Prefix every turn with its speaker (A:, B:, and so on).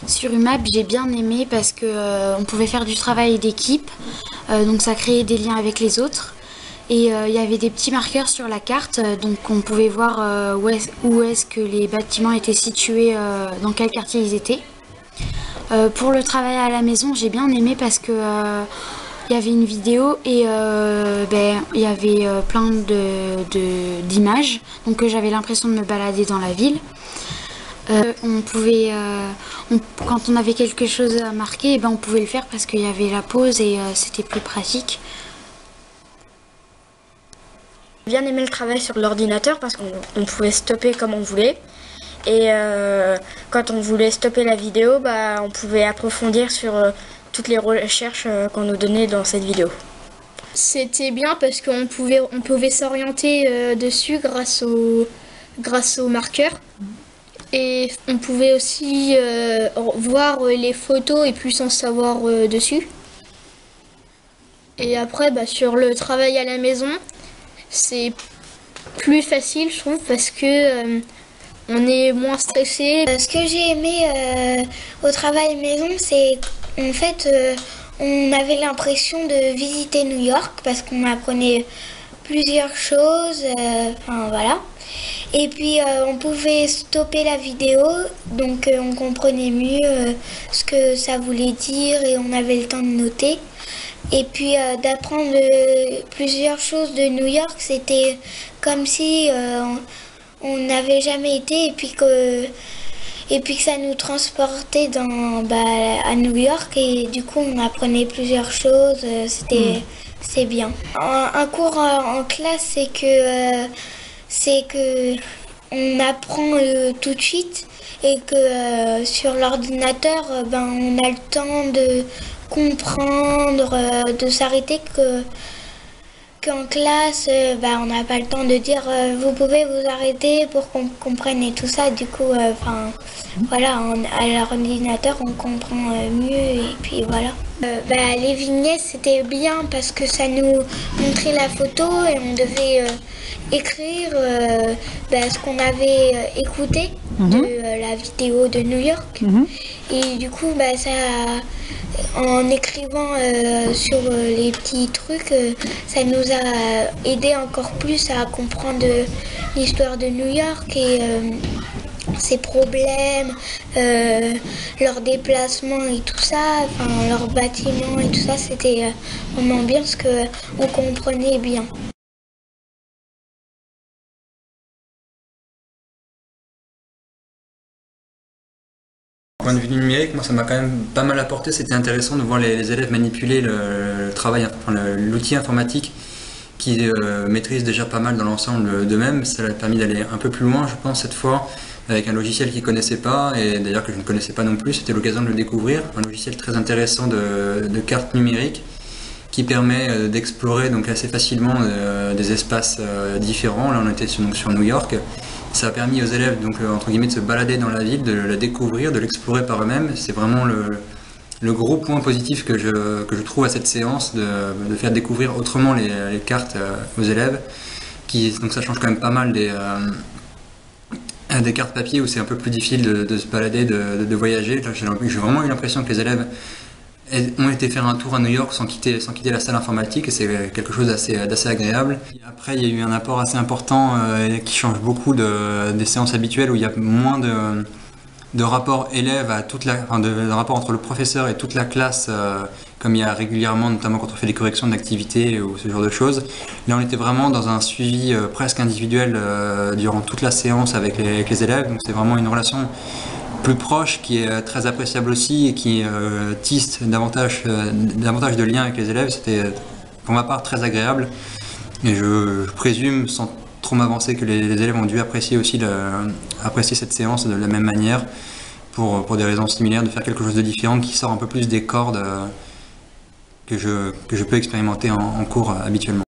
A: Sur UMAP, j'ai bien aimé parce que on pouvait faire du travail d'équipe, donc ça créait des liens avec les autres. Et il y avait des petits marqueurs sur la carte, donc on pouvait voir où est-ce que les bâtiments étaient situés, dans quel quartier ils étaient. Pour le travail à la maison, j'ai bien aimé parce que il y avait une vidéo et il y avait plein d'images, donc j'avais l'impression de me balader dans la ville. On pouvait, quand on avait quelque chose à marquer, on pouvait le faire parce qu'il y avait la pause et c'était plus pratique.
B: J'ai bien aimé le travail sur l'ordinateur parce qu'on pouvait stopper comme on voulait. Et quand on voulait stopper la vidéo, on pouvait approfondir sur toutes les recherches qu'on nous donnait dans cette vidéo.
C: C'était bien parce qu'on pouvait s'orienter dessus grâce aux marqueurs. Et on pouvait aussi voir les photos et plus en savoir dessus. Et après, sur le travail à la maison, c'est plus facile, je trouve, parce que on est moins stressé.
D: Ce que j'ai aimé au travail maison, c'est en fait on avait l'impression de visiter New York parce qu'on apprenait plusieurs choses, voilà. Et puis on pouvait stopper la vidéo, donc on comprenait mieux ce que ça voulait dire et on avait le temps de noter. Et puis d'apprendre plusieurs choses de New York, c'était comme si on n'avait jamais été et puis que ça nous transportait à New York et du coup on apprenait plusieurs choses, c'est bien. Un cours en classe, c'est que on apprend tout de suite et que sur l'ordinateur, on a le temps de comprendre, de s'arrêter qu'en classe, on n'a pas le temps de dire vous pouvez vous arrêter pour qu'on comprenne et tout ça. Du coup, voilà, à l'ordinateur, on comprend mieux et puis voilà. Les vignettes, c'était bien parce que ça nous montrait la photo et on devait écrire ce qu'on avait écouté de la vidéo de New York. Et du coup, en écrivant sur les petits trucs, ça nous a aidé encore plus à comprendre l'histoire de New York et ses problèmes, leurs déplacements et tout ça, leurs bâtiments et tout ça, c'était vraiment bien parce qu'on comprenait bien.
E: Point de vue numérique, moi ça m'a quand même pas mal apporté, c'était intéressant de voir les élèves manipuler le travail, l'outil informatique qui maîtrisent déjà pas mal dans l'ensemble d'eux-mêmes. Ça leur a permis d'aller un peu plus loin, je pense, cette fois, avec un logiciel qu'ils ne connaissaient pas et d'ailleurs que je ne connaissais pas non plus. C'était l'occasion de le découvrir, un logiciel très intéressant de cartes numériques qui permet d'explorer donc assez facilement des espaces différents. Là on était sur New York. Ça a permis aux élèves donc, entre guillemets, de se balader dans la ville, de la découvrir, de l'explorer par eux-mêmes. C'est vraiment le gros point positif que je trouve à cette séance, de faire découvrir autrement les cartes aux élèves. Donc ça change quand même pas mal des cartes papier où c'est un peu plus difficile de se balader, de voyager. J'ai vraiment eu l'impression que les élèves ont été faire un tour à New York sans quitter la salle informatique et c'est quelque chose d'assez agréable. Et après il y a eu un apport assez important qui change beaucoup des séances habituelles où il y a moins de rapport élève de rapport entre le professeur et toute la classe comme il y a régulièrement, notamment quand on fait des corrections d'activités ou ce genre de choses. Là on était vraiment dans un suivi presque individuel durant toute la séance avec les élèves, donc c'est vraiment une relation plus proche, qui est très appréciable aussi et qui tisse davantage de liens avec les élèves. C'était pour ma part très agréable et je présume, sans trop m'avancer, que les élèves ont dû apprécier aussi apprécier cette séance de la même manière pour des raisons similaires, de faire quelque chose de différent qui sort un peu plus des cordes que je peux expérimenter en cours habituellement.